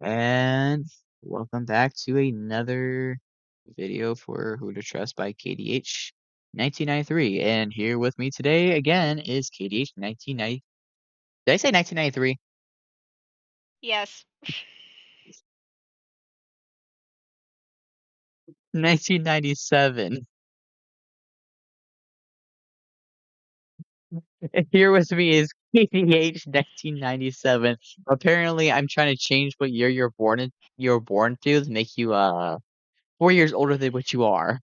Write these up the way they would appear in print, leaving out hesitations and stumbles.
And welcome back to another video for Who to Trust by KDH 1993. And here with me today again is KDH 1990. Did I say 1993? Yes. 1997. And here with me is KDH 1997. Apparently, I'm trying to change what year you're born to make you 4 years older than what you are.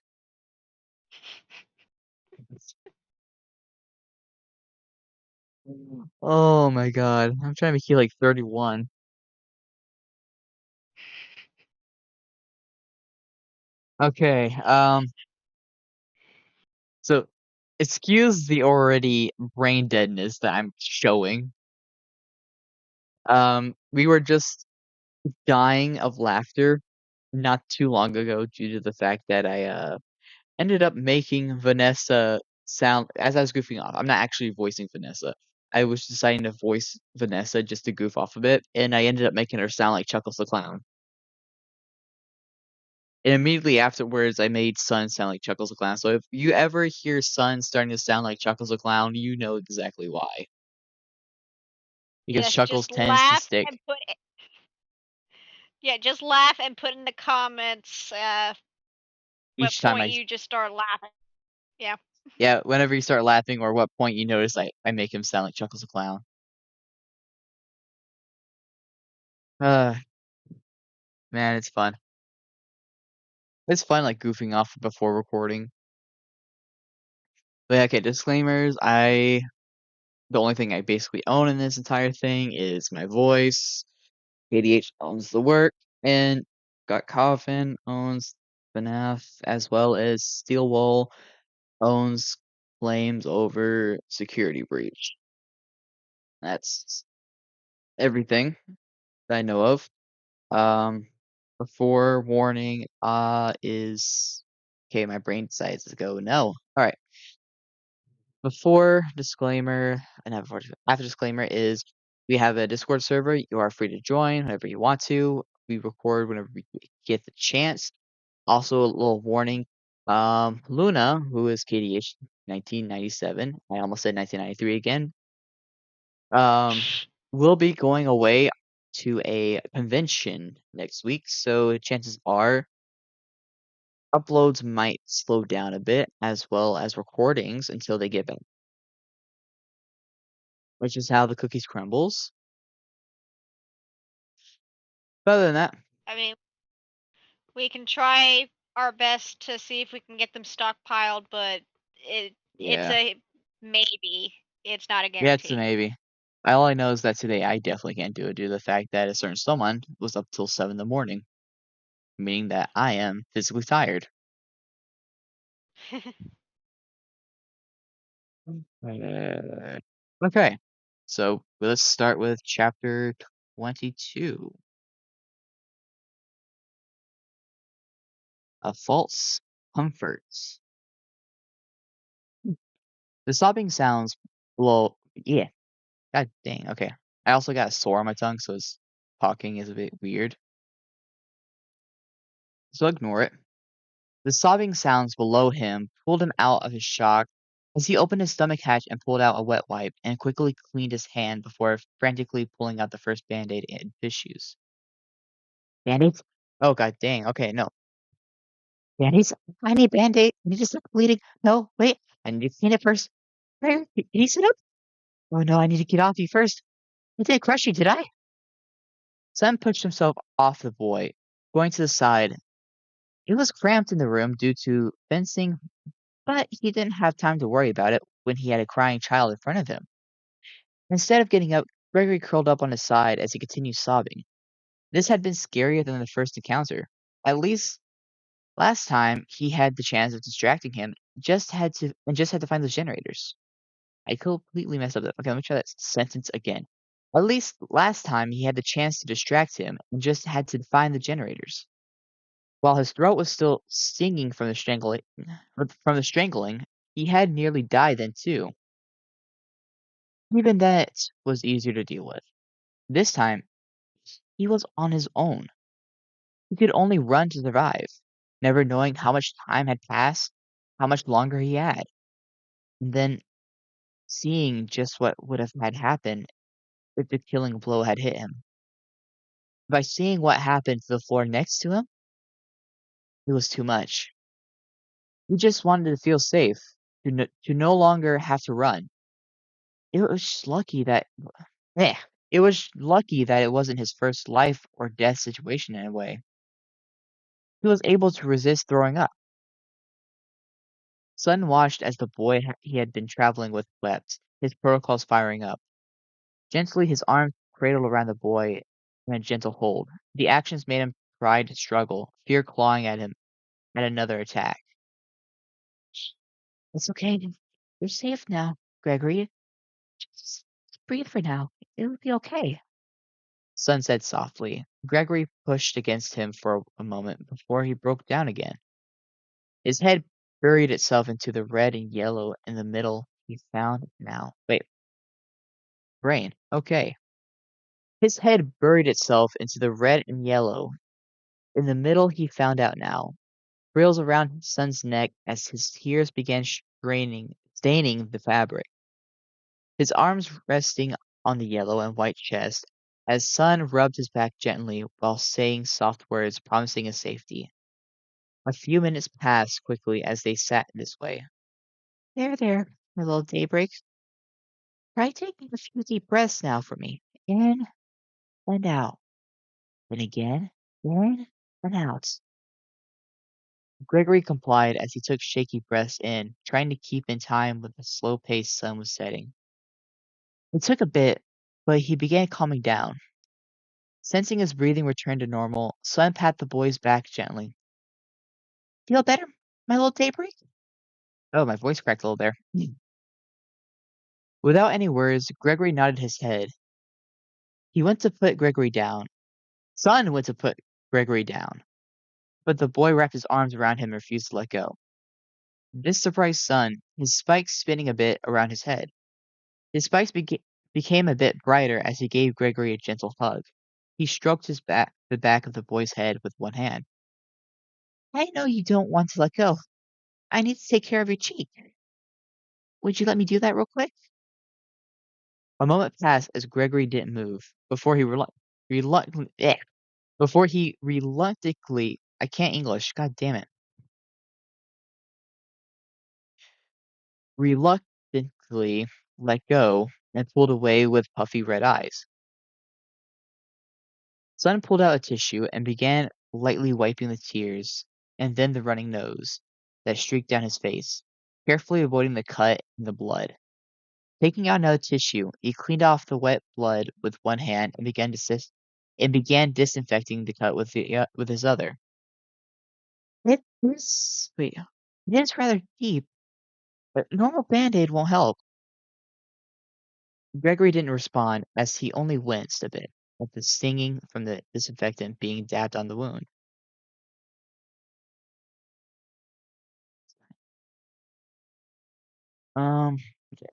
Oh my god. I'm trying to make you like 31. Okay, so excuse the already brain deadness that I'm showing. We were just dying of laughter not too long ago due to the fact that I ended up making Vanessa sound as I was goofing off. I'm not actually voicing Vanessa. I was deciding to voice Vanessa just to goof off a bit, and I ended up making her sound like Chuckles the Clown. And immediately afterwards, I made Sun sound like Chuckles the Clown. So if you ever hear Sun starting to sound like Chuckles the Clown, you know exactly why. Because Yes, Chuckles just tends to laugh stick and put it. Yeah, just laugh and put in the comments what each time point I. you just start laughing. Yeah. Yeah, whenever you start laughing or what point you notice I make him sound like Chuckles the Clown. Uh, man, it's fun. It's fun like goofing off before recording. But yeah, okay, disclaimers. The only thing I basically own in this entire thing is my voice. KDH owns the work, and Got Coffin owns FNAF, as well as Steelwall owns claims over security breach. That's everything that I know of. Um, Before warning, is okay. My brain decides to go no. All right. Before disclaimer and after disclaimer is we have a Discord server. You are free to join whenever you want to. We record whenever we get the chance. Also, a little warning. Luna, who is KDH 1997, I almost said 1993 again, will be going away to a convention next week. So chances are uploads might slow down a bit as well as recordings until they get back, which is how the cookies crumbles. But other than that, I mean, we can try our best to see if we can get them stockpiled, but it's yeah. a maybe. It's not a Yeah, it's a guarantee. maybe. All I know is that today I definitely can't do it due to the fact that a certain someone was up till 7 in the morning, meaning that I am physically tired. Uh, Okay, so let's start with chapter 22. A false comfort. The sobbing sounds, well, yeah, god dang, okay. I also got a sore on my tongue, so his talking is a bit weird. So ignore it. The sobbing sounds below him pulled him out of his shock as he opened his stomach hatch and pulled out a wet wipe and quickly cleaned his hand before frantically pulling out the first band-aid and tissues. Band-aids? Oh god dang, okay, no. Band-aids? I need band-aid. I need to stop bleeding. No, wait. I need to clean it first. Can you sit up? Oh no, I need to get off you first. I didn't crush you, did I? Sam pushed himself off the boy, going to the side. It was cramped in the room due to fencing, but he didn't have time to worry about it when he had a crying child in front of him. Instead of getting up, Gregory curled up on his side as he continued sobbing. This had been scarier than the first encounter. At least last time he had the chance of distracting him, just had to find those generators. I completely messed up that. Okay, let me try that sentence again. At least last time he had the chance to distract him and just had to find the generators. While his throat was still stinging from the strangling, he had nearly died then too. Even that was easier to deal with. This time, He was on his own. He could only run to survive, never knowing how much time had passed, how much longer he had, and then seeing just what would have had happened if the killing blow had hit him. By seeing what happened to the floor next to him, it was too much. He just wanted to feel safe, to no longer have to run. It was lucky that eh, it was lucky that it wasn't his first life or death situation in a way. He was able to resist throwing up. Sun watched as the boy he had been traveling with wept, his protocols firing up. Gently, his arms cradled around the boy in a gentle hold. The actions made him try to struggle, fear clawing at him at another attack. It's okay. You're safe now, Gregory. Just breathe for now. It'll be okay. Sun said softly. Gregory pushed against him for a moment before he broke down again. His head buried itself into the red and yellow in the middle he found now. Wait, brain. Okay. His head buried itself into the red and yellow in the middle he found out now. Frills around his son's neck as his tears began staining the fabric. His arms resting on the yellow and white chest as Sun rubbed his back gently while saying soft words promising his safety. A few minutes passed quickly as they sat this way. There, my little daybreak. Try taking a few deep breaths now for me. In and out. Then again, in and out. Gregory complied as he took shaky breaths in, trying to keep in time with the slow pace Sun was setting. It took a bit, but he began calming down. Sensing his breathing return to normal, Sun pat the boy's back gently. Feel better, my little daybreak? Oh, my voice cracked a little there. Without any words, Gregory nodded his head. He went to put Gregory down. Sun went to put Gregory down, but the boy wrapped his arms around him and refused to let go. This surprised Sun, his spikes spinning a bit around his head. His spikes became a bit brighter as he gave Gregory a gentle hug. He stroked the back of the boy's head with one hand. I know you don't want to let go. I need to take care of your cheek. Would you let me do that real quick? A moment passed as Gregory didn't move before before he reluctantly I can't English, god damn it. Reluctantly let go and pulled away with puffy red eyes. Sun pulled out a tissue and began lightly wiping the tears and then the running nose that streaked down his face, carefully avoiding the cut and the blood. Taking out another tissue, he cleaned off the wet blood with one hand and began disinfecting the cut with his other. It is rather deep, but normal band-aid won't help. Gregory didn't respond as he only winced a bit at the stinging from the disinfectant being dabbed on the wound. Um, okay.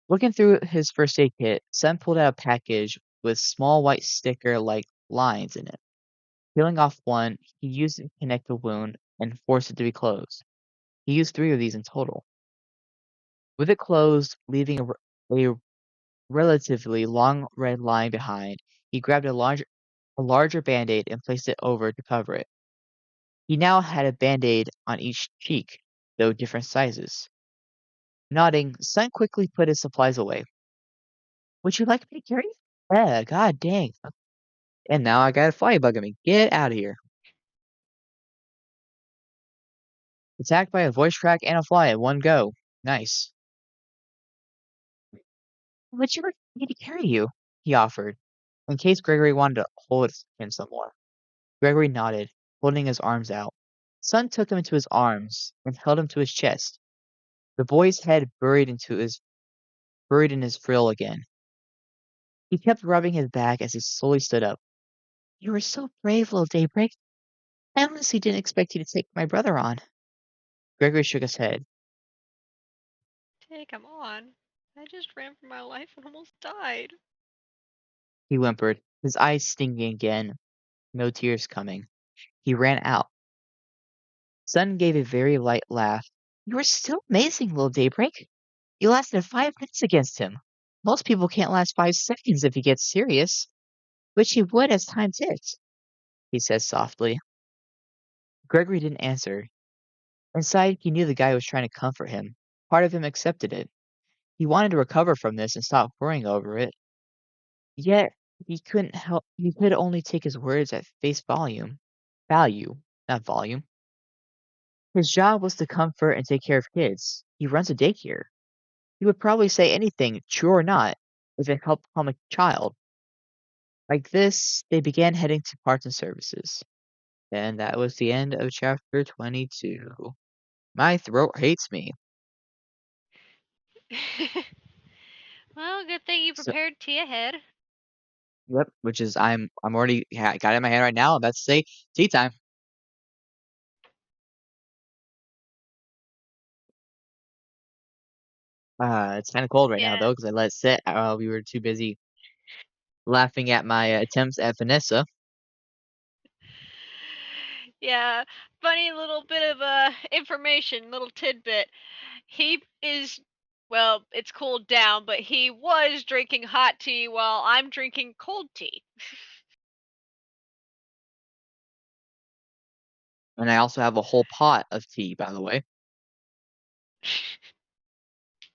Looking through his first aid kit, Sam pulled out a package with small white sticker-like lines in it. Peeling off one, he used it to connect the wound and force it to be closed. He used 3 of these in total. With it closed, leaving a relatively long red line behind, he grabbed a larger band-aid and placed it over to cover it. He now had a band-aid on each cheek, though different sizes. Nodding, Sun quickly put his supplies away. Would you like me to carry you? Yeah, god dang. And now I got a fly bugging me. Get out of here. Attacked by a voice crack and a fly at one go. Nice. Would you like me to carry you? He offered, in case Gregory wanted to hold him some more. Gregory nodded, holding his arms out. Sun took him into his arms and held him to his chest. The boy's head buried in his frill again. He kept rubbing his back as he slowly stood up. You were so brave, little Daybreak. I honestly didn't expect you to take my brother on. Gregory shook his head. Take him on. I just ran for my life and almost died. He whimpered, his eyes stinging again, no tears coming. He ran out. Sun gave a very light laugh. You were still amazing, little Daybreak. You lasted 5 minutes against him. Most people can't last 5 seconds if he gets serious, which he would as time ticked, he said softly. Gregory didn't answer. Inside, he knew the guy was trying to comfort him. Part of him accepted it. He wanted to recover from this and stop worrying over it. Yet, he couldn't help, he could only take his words at face volume. Value, not volume. His job was to comfort and take care of kids. He runs a daycare. He would probably say anything, true or not, if it helped calm a child. Like this, they began heading to parts and services. And that was the end of chapter 22. My throat hates me. Well, good thing you So, prepared tea ahead. yep, which is I'm already got it in my head right now. I'm about to say tea time. It's kind of cold right now Yeah. though because I let it sit. We were too busy laughing at my attempts at Vanessa. Yeah. Funny little bit of information, little tidbit. He is well, it's cooled down, but he was drinking hot tea while I'm drinking cold tea. And I also have a whole pot of tea, by the way.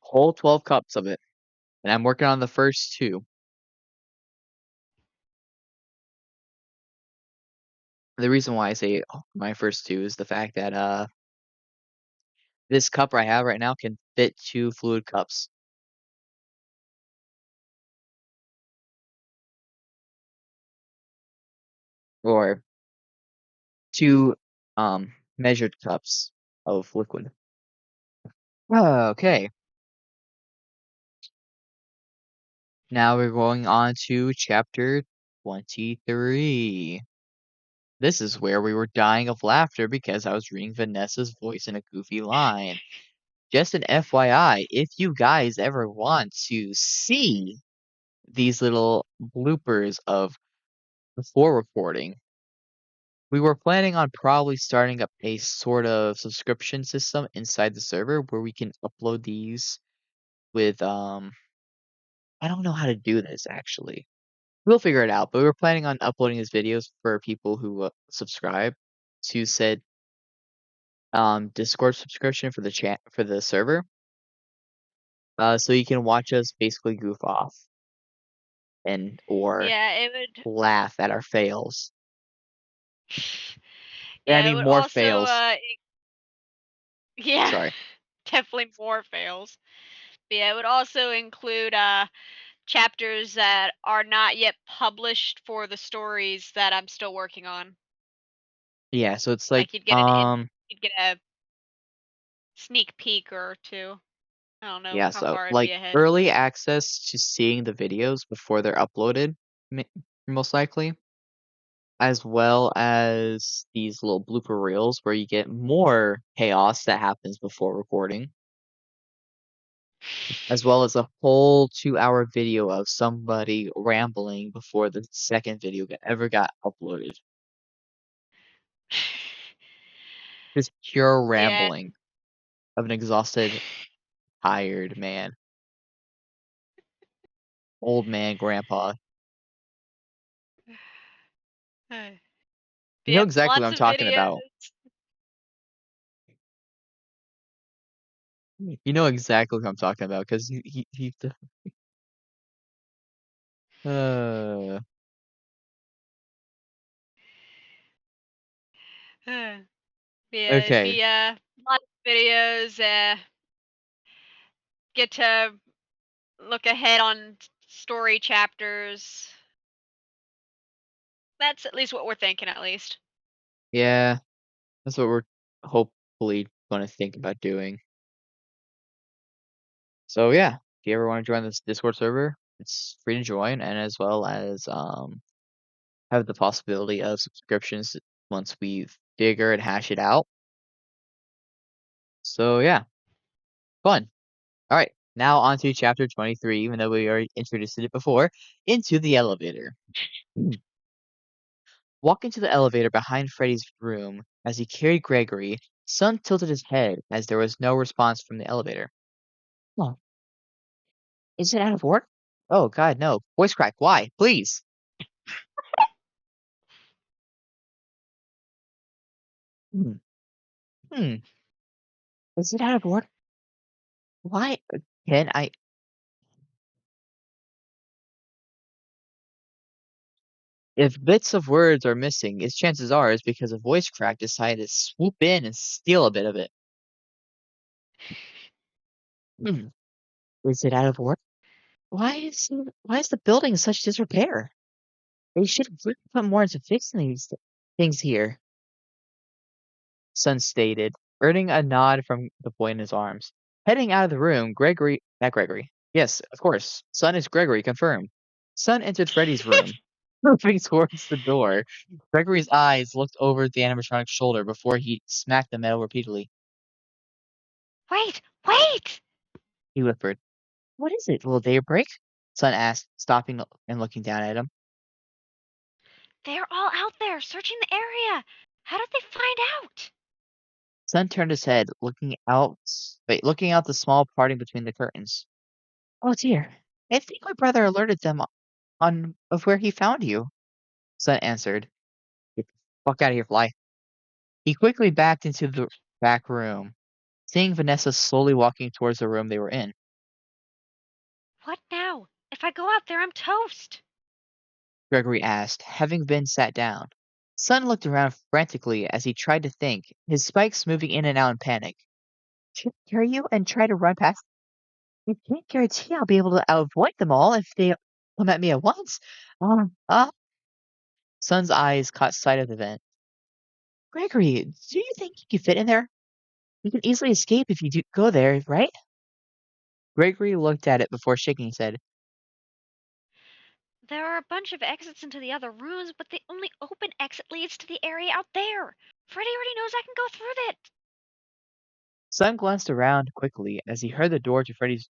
Whole 12 cups of it. And I'm working on the first two. The reason why I say my first two is the fact that this cup I have right now can fit 2 fluid cups. Or 2 measured cups of liquid. Okay. Now we're going on to chapter 23. This is where we were dying of laughter because I was reading Vanessa's voice in a goofy line. Just an FYI, if you guys ever want to see these little bloopers of before recording, we were planning on probably starting up a sort of subscription system inside the server where we can upload these with I don't know how to do this actually. We'll figure it out, but we were planning on uploading these videos for people who subscribe to said Discord subscription for the chat for the server. So you can watch us basically goof off and or Yeah, it would laugh at our fails. And I yeah, it mean would more also fails. yeah, Sorry. definitely more fails. But yeah, it would also include chapters that are not yet published for the stories that I'm still working on. Yeah, so it's like Like you'd get a sneak peek or two. I don't know yeah, how so far it'd like be ahead. early access to seeing the videos before they're uploaded, most likely, as well as these little blooper reels where you get more chaos that happens before recording, as well as a whole 2-hour video of somebody rambling before the second video ever got uploaded. Just pure Yeah. rambling of an exhausted, tired man, old man, grandpa. But You know yeah, exactly what lots I'm of talking videos. about. You know exactly what I'm talking about because uh, Yeah, it'd okay. be lots of videos. Get to look ahead on story chapters. That's at least what we're thinking, at least. Yeah, that's what we're hopefully gonna think about doing. So yeah, if you ever want to join this Discord server, it's free to join, and as well as have the possibility of subscriptions once we figure and hash it out. So yeah, fun. All right, now on to chapter 23. Even though we already introduced it before, into the elevator. Mm. Walking to the elevator behind Freddy's room as he carried Gregory, Son tilted his head as there was no response from the elevator. Oh, is it out of order? Oh, God, no. Voice crack, why? Please. Hmm. Hmm. Is it out of order? Why? Can I? If bits of words are missing, its chances are it's because a voice crack decided to swoop in and steal a bit of it. Hmm. Is it out of order? Why is the building in such disrepair? They should have really put more into fixing these things here, Sun stated, earning a nod from the boy in his arms. Heading out of the room, Gregory. Yes, of course. Sun is Gregory, confirmed. Sun entered Freddy's room. Moving towards the door, Gregory's eyes looked over the animatronic's shoulder before he smacked the metal repeatedly. Wait, wait! He whispered, "What is it, little daybreak?" Sun asked, stopping and looking down at him. They're all out there searching the area. How did they find out? Sun turned his head, looking out the small parting between the curtains. Oh dear, I think my brother alerted them on of where he found you, Sun answered. Get the fuck out of here, Fly. He quickly backed into the back room, seeing Vanessa slowly walking towards the room they were in. What now? If I go out there, I'm toast. Gregory asked, having been sat down. Sun looked around frantically as he tried to think, his spikes moving in and out in panic. Should I carry you and try to run past? I can't guarantee I'll be able to avoid them all if they come at me at once. Sun's eyes caught sight of the vent. Gregory, do you think you can fit in there? You can easily escape if you do go there, right? Gregory looked at it before shaking his head. There are a bunch of exits into the other rooms, but the only open exit leads to the area out there. Freddy already knows I can go through it. Sun glanced around quickly as he heard the door to Freddy's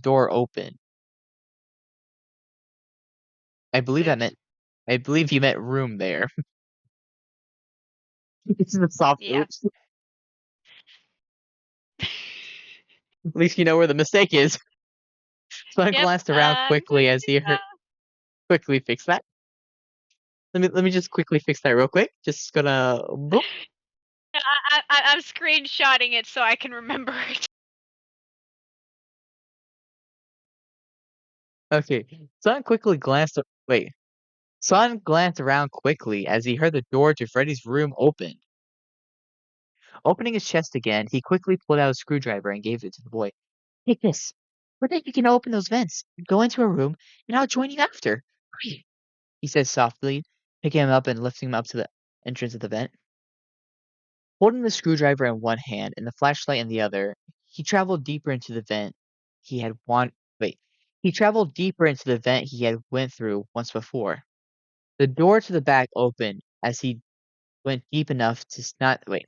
door open. I believe that Oops. meant, I believe you meant room there. This is a soft Yeah. oops. At least you know where the mistake is. Sun Yep. glanced around quickly as he Uh, heard, quickly fix that. Let me just quickly fix that real quick. Just gonna boop. I'm screenshotting it so I can remember it. Okay. Sun quickly glanced. Wait. Sun glanced around quickly as he heard the door to Freddy's room open. Opening his chest again, he quickly pulled out a screwdriver and gave it to the boy. Take this. We think you can open those vents. Go into a room, and I'll join you after. Hurry, he said softly, picking him up and lifting him up to the entrance of the vent. Holding the screwdriver in one hand and the flashlight in the other, he traveled deeper into the vent he had wan- wait. He traveled deeper into the vent he had went through once before. The door to the back opened as he went deep enough to not wait.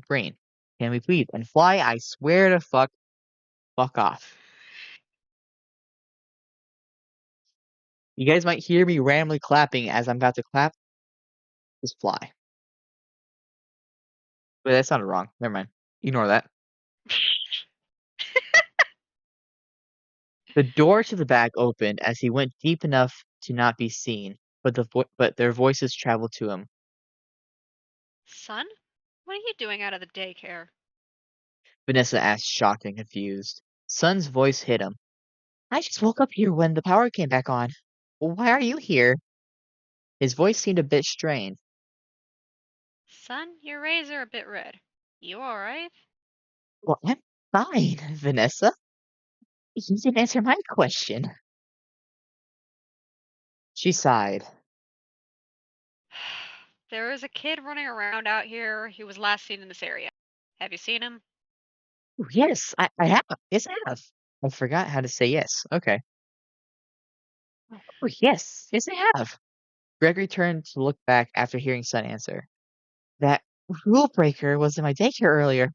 Brain, can we please? And Fly, I swear to fuck off. You guys might hear me randomly clapping as I'm about to clap. Just Fly. Wait, that sounded wrong. Never mind. Ignore that. The door to the back opened as he went deep enough to not be seen, but their voices traveled to him. Son, what are you doing out of the daycare? Vanessa asked, shocked and confused. Sun's voice hit him. I just woke up here when the power came back on. Why are you here? His voice seemed a bit strained. Son, your rays are a bit red. You alright? Well, I'm fine, Vanessa. You didn't answer my question. She sighed. There is a kid running around out here. He was last seen in this area. Have you seen him? "Oh, yes, I have. Yes, I have. I forgot how to say yes. Okay. Oh, yes, I have. Gregory turned to look back after hearing Sun answer. That rule breaker was in my daycare earlier.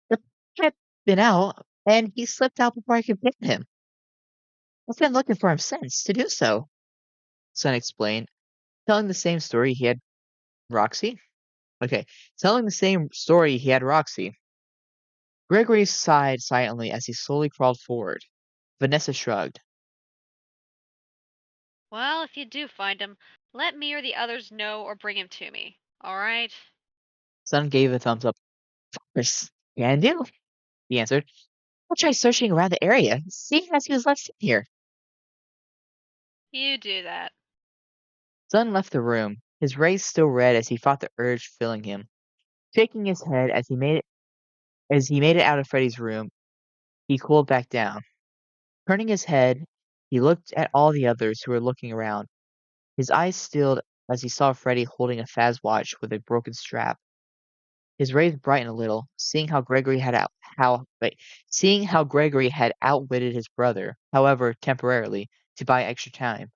The had been out, and he slipped out before I could get him. I've been looking for him since to do so, Sun explained, telling the same story he had Roxy. Okay, telling the same story he had Roxy. Gregory sighed silently as he slowly crawled forward. Vanessa shrugged. Well, if you do find him, let me or the others know or bring him to me. All right? Sun gave a thumbs up. Of course, can do, he answered. I'll try searching around the area, seeing as he was left sitting here. You do that. Sun left the room, his rays still red as he fought the urge filling him. Shaking his head as he made it out of Freddy's room, he cooled back down. Turning his head, he looked at all the others who were looking around. His eyes stilled as he saw Freddy holding a Faz watch with a broken strap. His rays brightened a little, seeing how Gregory had outwitted his brother, however temporarily, to buy extra time.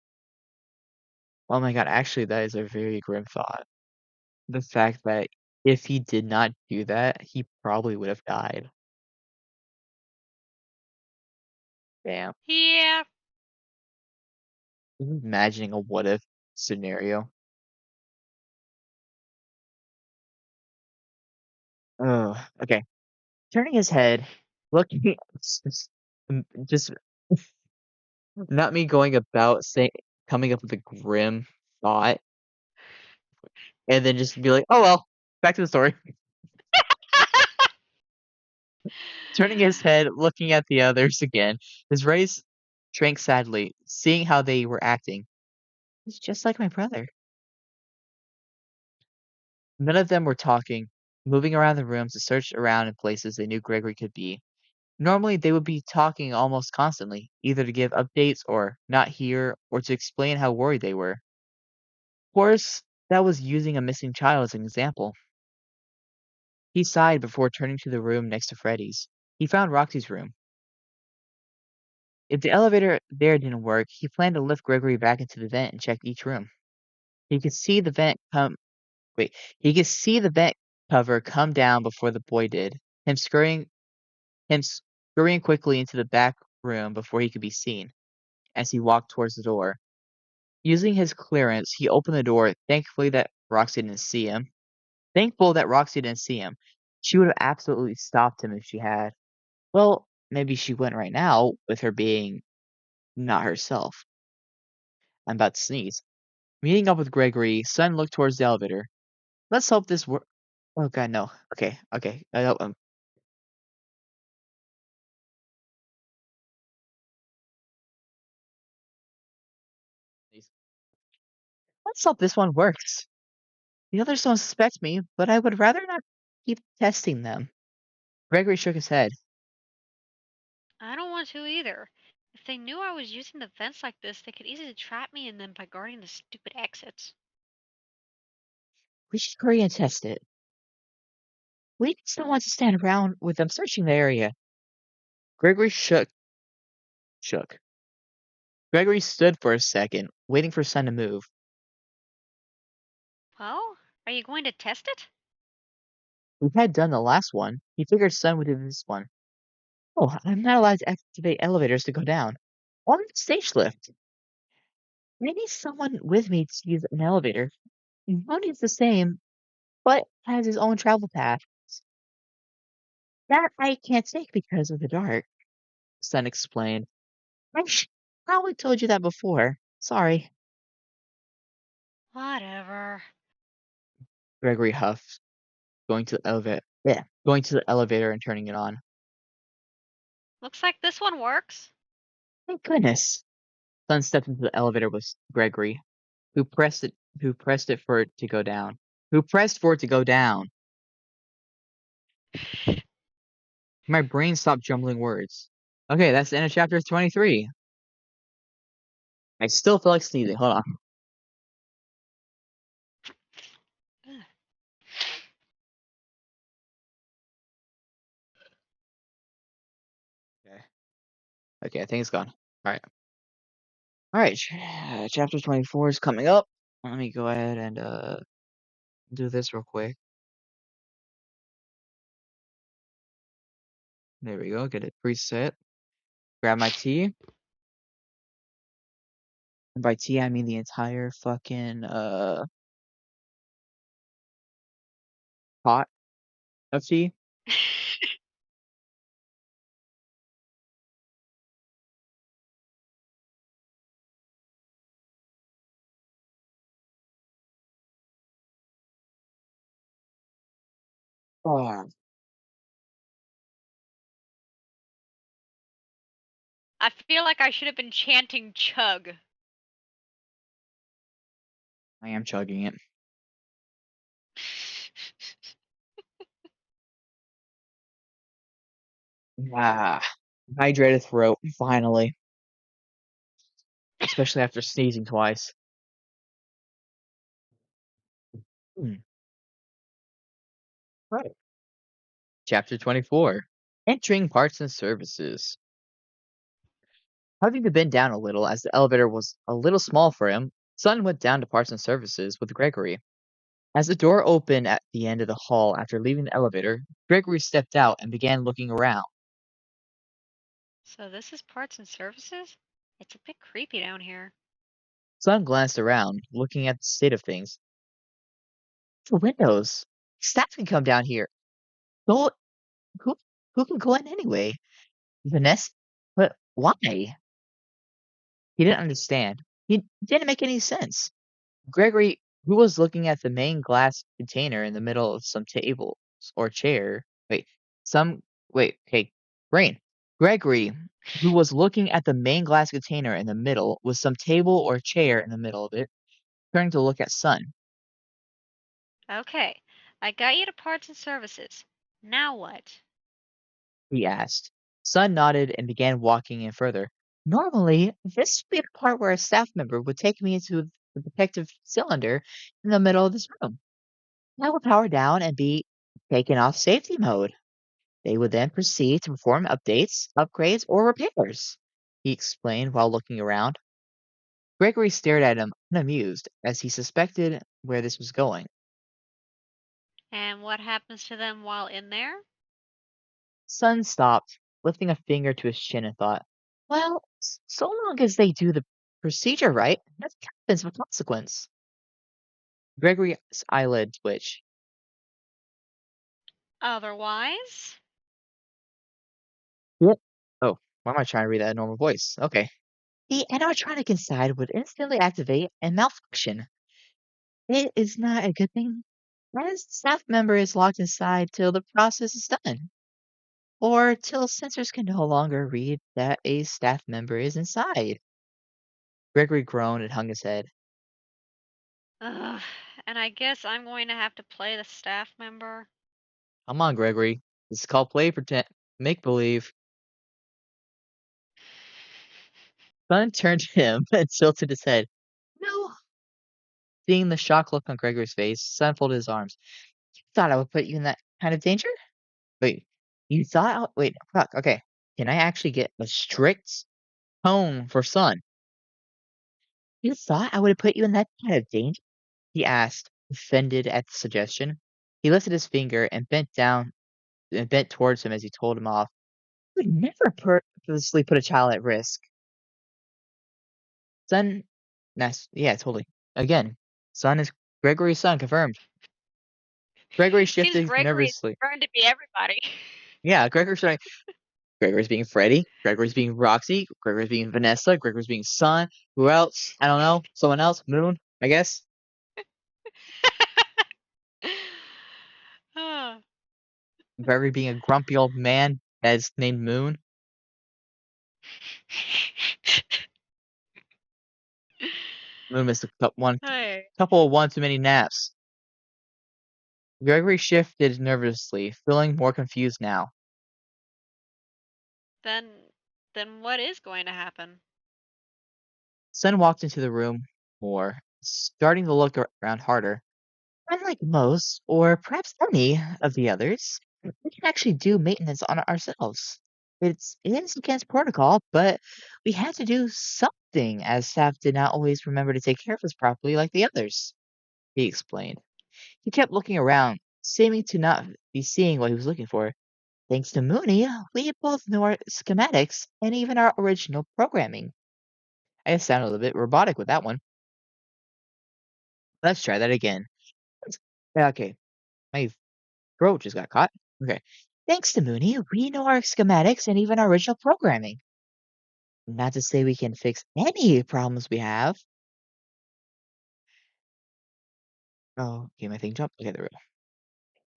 Oh my god, actually that is a very grim thought. The fact that if he did not do that, he probably would have died. Damn. Yeah. Imagining a what if scenario. Oh, okay. Turning his head, looking just not me going about saying coming up with a grim thought and then just be like, "Oh well, back to the story." Turning his head, looking at the others again, his rays shrank sadly, seeing how they were acting. He's just like my brother. None of them were talking, moving around the room to search around in places they knew Gregory could be. Normally, they would be talking almost constantly, either to give updates or not here, or to explain how worried they were. Of course, that was using a missing child as an example. He sighed before turning to the room next to Freddy's. He found Roxy's room. If the elevator there didn't work, he planned to lift Gregory back into the vent and check each room. He could see the vent come wait, he could see the vent cover come down before the boy did, him scurrying quickly into the back room before he could be seen, as he walked towards the door. Using his clearance, he opened the door, Thankful that Roxy didn't see him. She would have absolutely stopped him if she had. Well, maybe she wouldn't right now, with her being not herself. I'm about to sneeze. Meeting up with Gregory, Sun looked towards the elevator. Let's hope this works. Oh god, no. Okay, okay. Let's hope this one works. The others don't suspect me, but I would rather not keep testing them. Gregory shook his head. I don't want to either. If they knew I was using the vents like this, they could easily trap me in them by guarding the stupid exits. We should hurry and test it. We just don't want to stand around with them searching the area. Gregory shook. Gregory stood for a second, waiting for Sun to move. Well, are you going to test it? We had done the last one. He figured Sun would do this one. Oh, I'm not allowed to activate elevators to go down. Only the stage lift. I need someone with me to use an elevator. Tony's the same, but has his own travel path. That I can't take because of the dark, Sun explained. Probably told you that before. Sorry. Whatever. Gregory huffed, going to the elevator and turning it on. Looks like this one works. Thank goodness. Sun stepped into the elevator with Gregory, who pressed it for it to go down. Who pressed for it to go down. My brain stopped jumbling words. Okay, that's the end of chapter 23. I still feel like sneezing. Hold on. Ugh. Okay. Okay, I think it's gone. Alright. Alright, chapter 24 is coming up. Let me go ahead and do this real quick. There we go. Get it preset. Grab my tea. And by tea, I mean the entire fucking pot of tea. Oh, I feel like I should have been chanting chug. I am chugging it. Ah, hydrated throat, finally. Especially after sneezing twice. Hmm. Right. Chapter 24. Entering parts and services. Having to bend down a little as the elevator was a little small for him, Sun went down to parts and services with Gregory. As the door opened at the end of the hall after leaving the elevator, Gregory stepped out and began looking around. So this is parts and services? It's a bit creepy down here. Sun glanced around, looking at the state of things. The windows. Staff can come down here. Go, who, who can go in anyway? Vanessa? But why? He didn't understand. It didn't make any sense. Gregory, who was looking at the main glass container in the middle of some tables or chair. Some, hey, brain. Gregory, who was looking at the main glass container in the middle with some table or chair in the middle of it, turned to look at Sun. Okay, I got you to parts and services. Now what? He asked. Sun nodded and began walking in further. Normally, this would be the part where a staff member would take me into the protective cylinder in the middle of this room. I would power down and be taken off safety mode. They would then proceed to perform updates, upgrades, or repairs, he explained while looking around. Gregory stared at him, unamused, as he suspected where this was going. And what happens to them while in there? Sun stopped, lifting a finger to his chin and thought, well, so long as they do the procedure right, nothing happens of consequence. Gregory's eyelid twitched. Otherwise? Yep. Oh, why am I trying to read that in normal voice? Okay. The animatronic inside would instantly activate and malfunction. It is not a good thing, as the staff member is locked inside till the process is done, or till sensors can no longer read that a staff member is inside. Gregory groaned and hung his head. Ugh, and I guess I'm going to have to play the staff member. Come on, Gregory. This is called play pretend make believe. Sun turned to him and tilted his head. No. Seeing the shocked look on Gregory's face, Sun folded his arms. You thought I would put you in that kind of danger? Wait, you thought wait, fuck, okay. Can I actually get a strict tone for Sun? You thought I would have put you in that kind of danger? He asked, offended at the suggestion. He lifted his finger and bent down and bent towards him as he told him off. I would never purposely put a child at risk. Son, nice, yeah, totally. Again, son is Gregory's son, confirmed. Gregory Seems shifted Gregory is nervously. trying to be everybody. Yeah, Gregory's being Freddy, Gregory's being Roxy, Gregory's being Vanessa, Gregory's being Son. Who else? I don't know. Someone else? Moon, I guess. Ah. Gregory being a grumpy old man that's named Moon. Moon missed Hey, couple of one too many naps. Gregory shifted nervously, feeling more confused now. then then what is going to happen? Sun walked into the room more, starting to look around harder. Unlike most, or perhaps any of the others, we can actually do maintenance on it ourselves. It is against protocol, but we had to do something as staff did not always remember to take care of us properly like the others, he explained. He kept looking around, seeming to not be seeing what he was looking for. Thanks to Mooney, we both know our schematics and even our original programming. I sounded a little bit robotic with that one. Let's try that again. Okay, my throat just got caught. Okay. Thanks to Mooney, we know our schematics and even our original programming. Not to say we can fix any problems we have. Oh, okay, my thing jumped. Okay, there we go.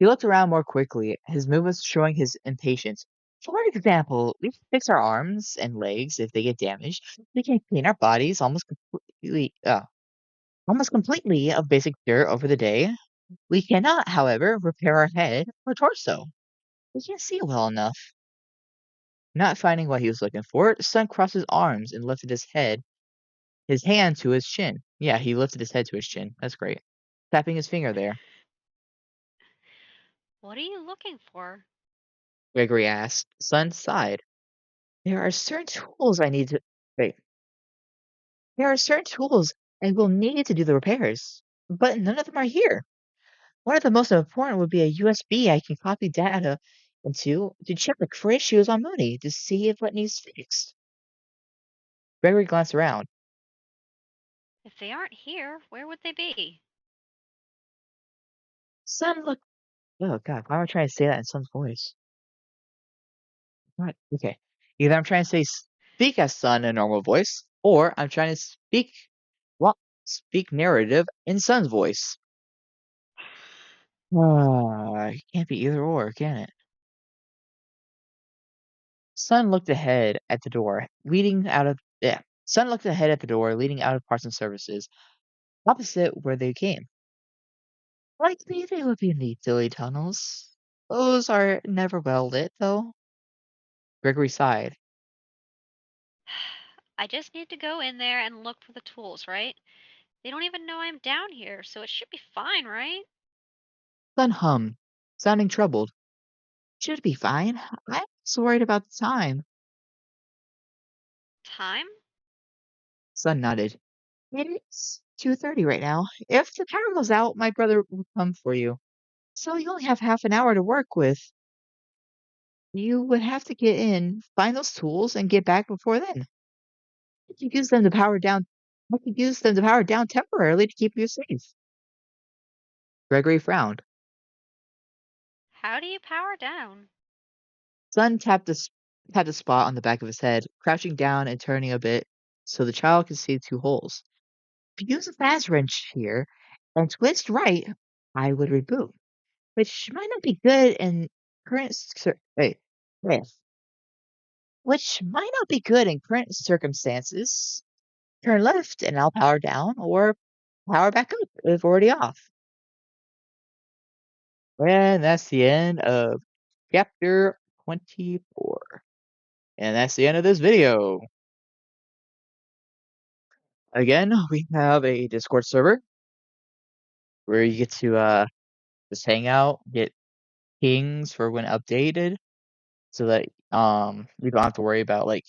He looked around more quickly, his movements showing his impatience. For example, we can fix our arms and legs if they get damaged. We can clean our bodies almost completely of basic dirt over the day. We cannot, however, repair our head or torso. We can't see well enough. Not finding what he was looking for, Sun crossed his arms and lifted his hand to his chin. Yeah, he lifted his head to his chin. That's great. Tapping his finger there. What are you looking for? Gregory asked. Sun sighed. There are certain tools I need to wait. There are certain tools I will need to do the repairs, but none of them are here. One of the most important would be a USB I can copy data into to check for issues on Mooney to see if what needs fixed. Gregory glanced around. If they aren't here, where would they be? Sun looked. Oh God, why am I trying to say that in Sun's voice? What? Okay. Either I'm trying to say speak as Sun in a normal voice, or I'm trying to speak narrative in Sun's voice. It can't be either or, can it? Sun looked ahead at the door, leading out of yeah. Sun looked ahead at the door, leading out of parts and services, opposite where they came. Likely they would be in the Philly tunnels. Those are never well lit, though. Gregory sighed. I just need to go in there and look for the tools, right? They don't even know I'm down here, so it should be fine, right? Sun hummed, sounding troubled. Should be fine. I'm just worried about the time. Time? Sun nodded. It's 2:30 right now. If the power goes out, my brother will come for you. So you only have half an hour to work with. You would have to get in, find those tools, and get back before then. You could use them to power down. I could use them to power down temporarily to keep you safe. Gregory frowned. How do you power down? Sun tapped a spot on the back of his head, crouching down and turning a bit so the child could see two holes. If you use a fast wrench here and twist right, I would reboot, which might not be good in wait, which might not be good in current circumstances. Turn left and I'll power down, or power back up if already off. And that's the end of chapter 24. And that's the end of this video. Again, we have a Discord server where you get to just hang out, get pings for when updated, so that you don't have to worry about like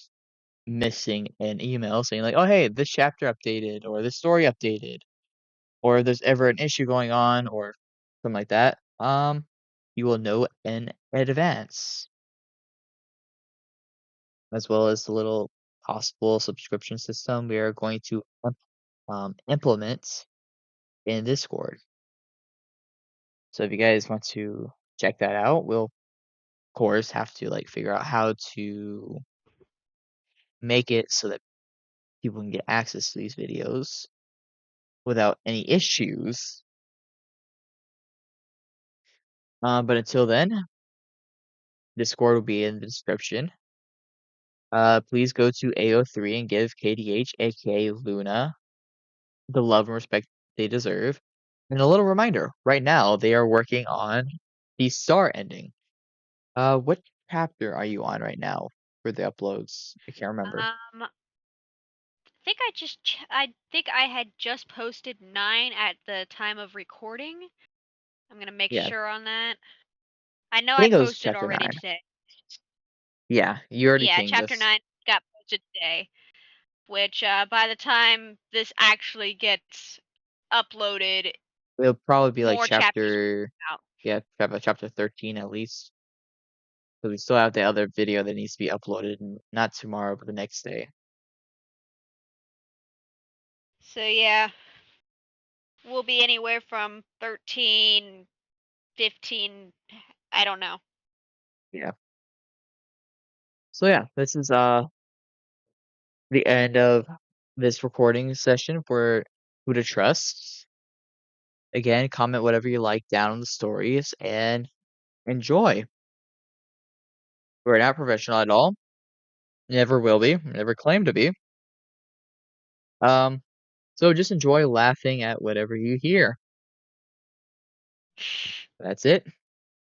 missing an email saying like, oh hey, this chapter updated or this story updated, or if there's ever an issue going on or something like that. You will know in advance, as well as the little possible subscription system we are going to implement in Discord. So if you guys want to check that out, we'll of course have to like figure out how to make it so that people can get access to these videos without any issues. But until then, Discord will be in the description. Please go to AO3 and give KDH, aka Luna, the love and respect they deserve. And a little reminder, right now they are working on the star ending. What chapter are you on right now for the uploads? I can't remember. I think I had just posted 9 at the time of recording. I'm gonna make Yeah, sure on that. I know I I think it was posted chapter already 9. today. Yeah, you already Yeah, pinged chapter us. 9 got posted today, which by the time this actually gets uploaded, It'll probably be like more chapters will chapter, come out. yeah, chapter 13 at least. So we still have the other video that needs to be uploaded, not tomorrow, but the next day. So yeah, we'll be anywhere from 13, 15, I don't know. Yeah. So yeah, this is the end of this recording session for Who to Trust. Again, comment whatever you like down on the stories and enjoy. We're not professional at all. Never will be. Never claim to be. Um, so just enjoy laughing at whatever you hear. That's it.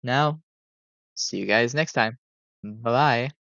Now, see you guys next time. Bye bye.